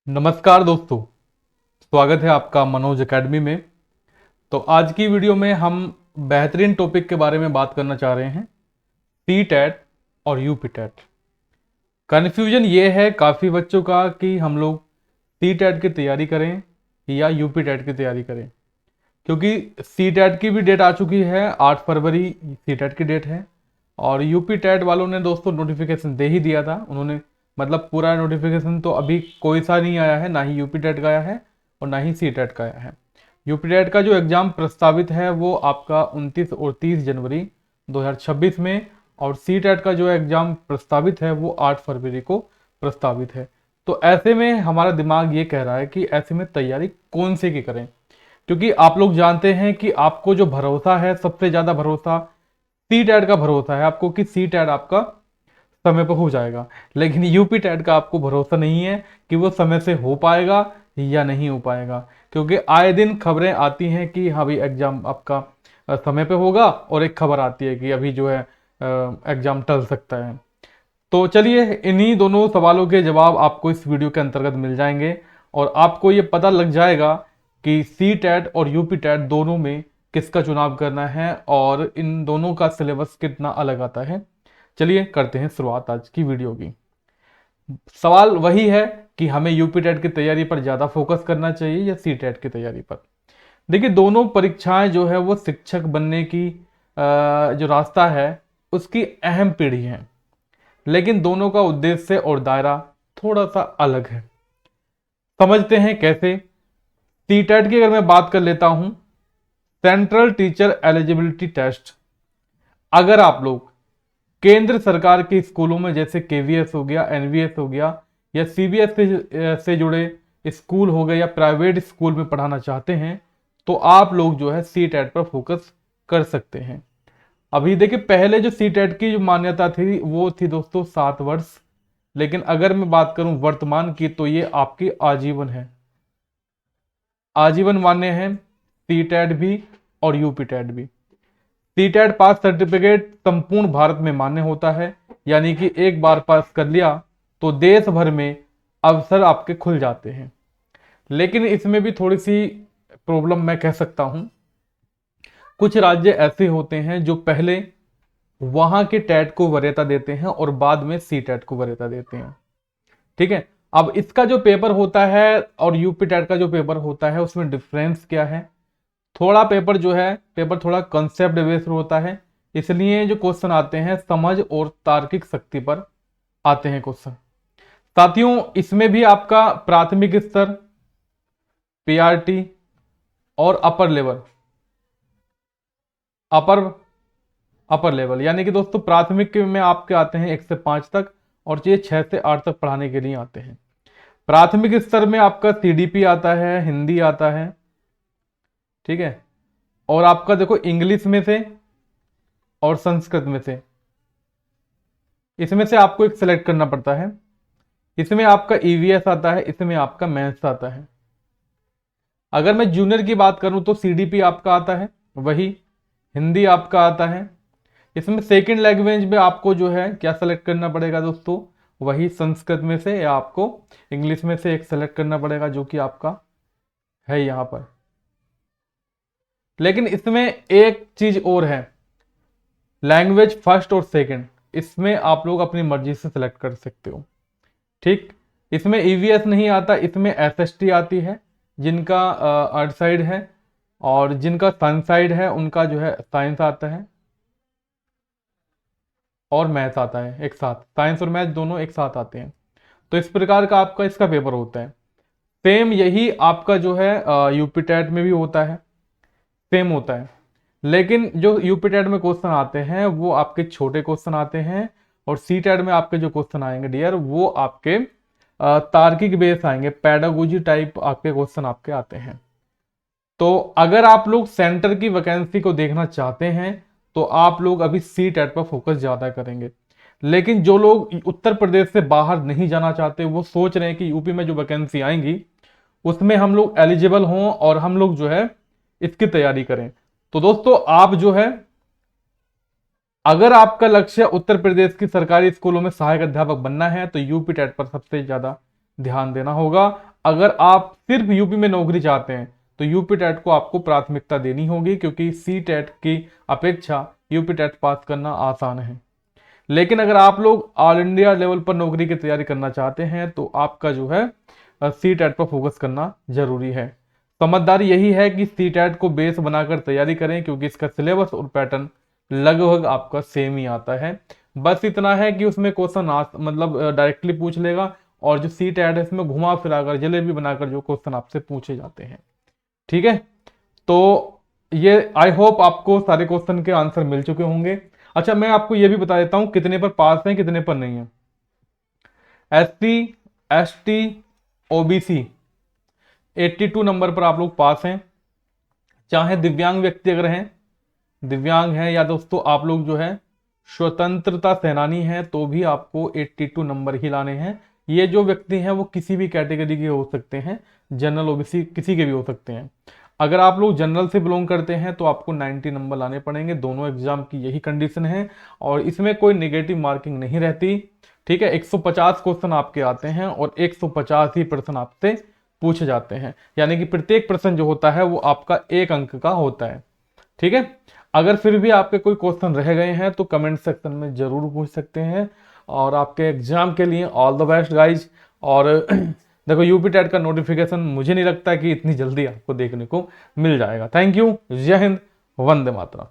नमस्कार दोस्तों, स्वागत है आपका मनोज एकेडमी में। तो आज की वीडियो में हम बेहतरीन टॉपिक के बारे में बात करना चाह रहे हैं, सी टैट और यूपी टैट। कन्फ्यूजन ये है काफ़ी बच्चों का कि हम लोग सी टैट की तैयारी करें या यूपी टैट की तैयारी करें, क्योंकि सी टैट की भी डेट आ चुकी है। 8 फरवरी सी टैट की डेट है और यूपी टैट वालों ने दोस्तों नोटिफिकेशन दे ही दिया था। उन्होंने मतलब पूरा नोटिफिकेशन तो अभी कोई सा नहीं आया है, ना ही यूपी टैट का आया है और ना ही सी टैट का आया है। यूपी टैट का जो एग्ज़ाम प्रस्तावित है वो आपका 29 और 30 जनवरी 2026 में, और सी टैट का जो एग्ज़ाम प्रस्तावित है वो 8 फरवरी को प्रस्तावित है। तो ऐसे में हमारा दिमाग ये कह रहा है कि ऐसे में तैयारी कौन से की करें, क्योंकि आप लोग जानते हैं कि आपको जो भरोसा है, सबसे ज़्यादा भरोसा सी टैट का भरोसा है आपको कि सी टैट आपका समय पर हो जाएगा। लेकिन यूपी टैट का आपको भरोसा नहीं है कि वो समय से हो पाएगा या नहीं हो पाएगा, क्योंकि आए दिन खबरें आती हैं कि हाँ भाई एग्जाम आपका समय पे होगा, और एक खबर आती है कि अभी जो है एग्जाम टल सकता है। तो चलिए, इन्हीं दोनों सवालों के जवाब आपको इस वीडियो के अंतर्गत मिल जाएंगे और आपको ये पता लग जाएगा कि सी टैट और यूपी टैट दोनों में किसका चुनाव करना है और इन दोनों का सिलेबस कितना अलग आता है। चलिए करते हैं शुरुआत आज की वीडियो की। सवाल वही है कि हमें यूपी टेट की तैयारी पर ज़्यादा फोकस करना चाहिए या सी टेट की तैयारी पर। देखिए, दोनों परीक्षाएं जो है वो शिक्षक बनने की जो रास्ता है उसकी अहम पीढ़ी है, लेकिन दोनों का उद्देश्य और दायरा थोड़ा सा अलग है। समझते हैं कैसे। सी टेट की अगर मैं बात कर लेता हूं, सेंट्रल टीचर एलिजिबिलिटी टेस्ट। अगर आप लोग केंद्र सरकार के स्कूलों में जैसे केवीएस हो गया, एनवीएस हो गया, या सीबीएस से जुड़े स्कूल हो गए या प्राइवेट स्कूल में पढ़ाना चाहते हैं, तो आप लोग जो है सी टेट पर फोकस कर सकते हैं। अभी देखिए, पहले जो सी टेट की जो मान्यता थी वो थी दोस्तों 7 वर्ष, लेकिन अगर मैं बात करूं वर्तमान की तो ये आपकी आजीवन है। आजीवन मान्य है सी टेट भी और यूपी टेट भी। सी टेट पास सर्टिफिकेट संपूर्ण भारत में मान्य होता है, यानी कि एक बार पास कर लिया तो देश भर में अवसर आपके खुल जाते हैं। लेकिन इसमें भी थोड़ी सी प्रॉब्लम मैं कह सकता हूं। कुछ राज्य ऐसे होते हैं जो पहले वहां के टेट को वरीयता देते हैं और बाद में सी टेट को वरीयता देते हैं। ठीक है। अब इसका जो पेपर होता है और यूपी टेट का जो पेपर होता है उसमें डिफरेंस क्या है। थोड़ा पेपर जो है, पेपर थोड़ा कंसेप्ट बेस्ड होता है, इसलिए जो क्वेश्चन आते हैं समझ और तार्किक शक्ति पर आते हैं क्वेश्चन। साथियों, इसमें भी आपका प्राथमिक स्तर, पीआरटी और अपर लेवल, अपर अपर लेवल यानी कि दोस्तों प्राथमिक में आपके आते हैं 1 से 5 तक, और ये 6 से 8 तक पढ़ाने के लिए आते हैं। प्राथमिक स्तर में आपका सीडीपी आता है, हिंदी आता है, ठीक है, और आपका देखो इंग्लिश में से और संस्कृत में से, इसमें से आपको एक सेलेक्ट करना पड़ता है। इसमें आपका ईवीएस आता है, इसमें आपका मैथ्स आता है। अगर मैं जूनियर की बात करूं तो सीडीपी आपका आता है, वही हिंदी आपका आता है। इसमें सेकंड लैंग्वेज में आपको जो है क्या सेलेक्ट करना पड़ेगा दोस्तों, वही संस्कृत में से या आपको इंग्लिश में से एक सेलेक्ट करना पड़ेगा, जो कि आपका है यहां पर। लेकिन इसमें एक चीज और है, लैंग्वेज फर्स्ट और सेकंड, इसमें आप लोग अपनी मर्जी से सेलेक्ट कर सकते हो। ठीक। इसमें ईवीएस नहीं आता, इसमें एसएसटी आती है, जिनका अर्थ साइड है, और जिनका सन साइड है उनका जो है साइंस आता है और मैथ आता है। एक साथ साइंस और मैथ दोनों एक साथ आते हैं। तो इस प्रकार का आपका इसका पेपर होता है। सेम यही आपका जो है यूपी टेट में भी होता है, सेम होता है। लेकिन जो यूपी टेट में क्वेश्चन आते हैं वो आपके छोटे क्वेश्चन आते हैं, और सी टेट में आपके जो क्वेश्चन आएंगे डियर वो आपके तार्किक बेस आएंगे, पैडागोजी टाइप आपके क्वेश्चन आपके आते हैं। तो अगर आप लोग सेंटर की वैकेंसी को देखना चाहते हैं तो आप लोग अभी सी टेट पर फोकस ज्यादा करेंगे। लेकिन जो लोग उत्तर प्रदेश से बाहर नहीं जाना चाहते, वो सोच रहे हैं कि यूपी में जो वैकेंसी आएंगी उसमें हम लोग एलिजिबल हों और हम लोग जो है इसकी तैयारी करें, तो दोस्तों आप जो है, अगर आपका लक्ष्य उत्तर प्रदेश की सरकारी स्कूलों में सहायक अध्यापक बनना है तो यूपी टेट पर सबसे ज्यादा ध्यान देना होगा। अगर आप सिर्फ यूपी में नौकरी चाहते हैं तो यूपी टेट को आपको प्राथमिकता देनी होगी, क्योंकि सी टेट की अपेक्षा यूपी टेट पास करना आसान है। लेकिन अगर आप लोग ऑल इंडिया लेवल पर नौकरी की तैयारी करना चाहते हैं तो आपका जो है सी टेट पर फोकस करना जरूरी है। समझदारी यही है कि सी टेट को बेस बनाकर तैयारी करें, क्योंकि इसका सिलेबस और पैटर्न लगभग आपका सेम ही आता है। बस इतना है कि उसमें क्वेश्चन मतलब डायरेक्टली पूछ लेगा, और जो सी टेट है इसमें घुमा फिराकर जलेबी बनाकर जो क्वेश्चन आपसे पूछे जाते हैं। ठीक है, तो ये आई होप आपको सारे क्वेश्चन के आंसर मिल चुके होंगे। अच्छा, मैं आपको ये भी बता देता हूं कितने पर पास हैं कितने पर नहीं है। SC ST OBC 82 नंबर पर आप लोग पास हैं। चाहे दिव्यांग व्यक्ति अगर हैं, दिव्यांग हैं, या दोस्तों आप लोग जो है स्वतंत्रता सेनानी हैं, तो भी आपको 82 नंबर ही लाने हैं। ये जो व्यक्ति हैं वो किसी भी कैटेगरी के हो सकते हैं, जनरल OBC किसी के भी हो सकते हैं। अगर आप लोग जनरल से बिलोंग करते हैं तो आपको 90 नंबर लाने पड़ेंगे। दोनों एग्जाम की यही कंडीशन है, और इसमें कोई नेगेटिव मार्किंग नहीं रहती। ठीक है, 150 क्वेश्चन आपके आते हैं और 150 ही प्रश्न आपसे पूछे जाते हैं, यानी कि प्रत्येक प्रश्न जो होता है वो आपका 1 अंक का होता है। ठीक है, अगर फिर भी आपके कोई क्वेश्चन रह गए हैं तो कमेंट सेक्शन में जरूर पूछ सकते हैं। और आपके एग्जाम के लिए ऑल द बेस्ट गाइज। और देखो, यूपी टेट का नोटिफिकेशन मुझे नहीं लगता कि इतनी जल्दी आपको देखने को मिल जाएगा। थैंक यू, जय हिंद, वंदे मातरम।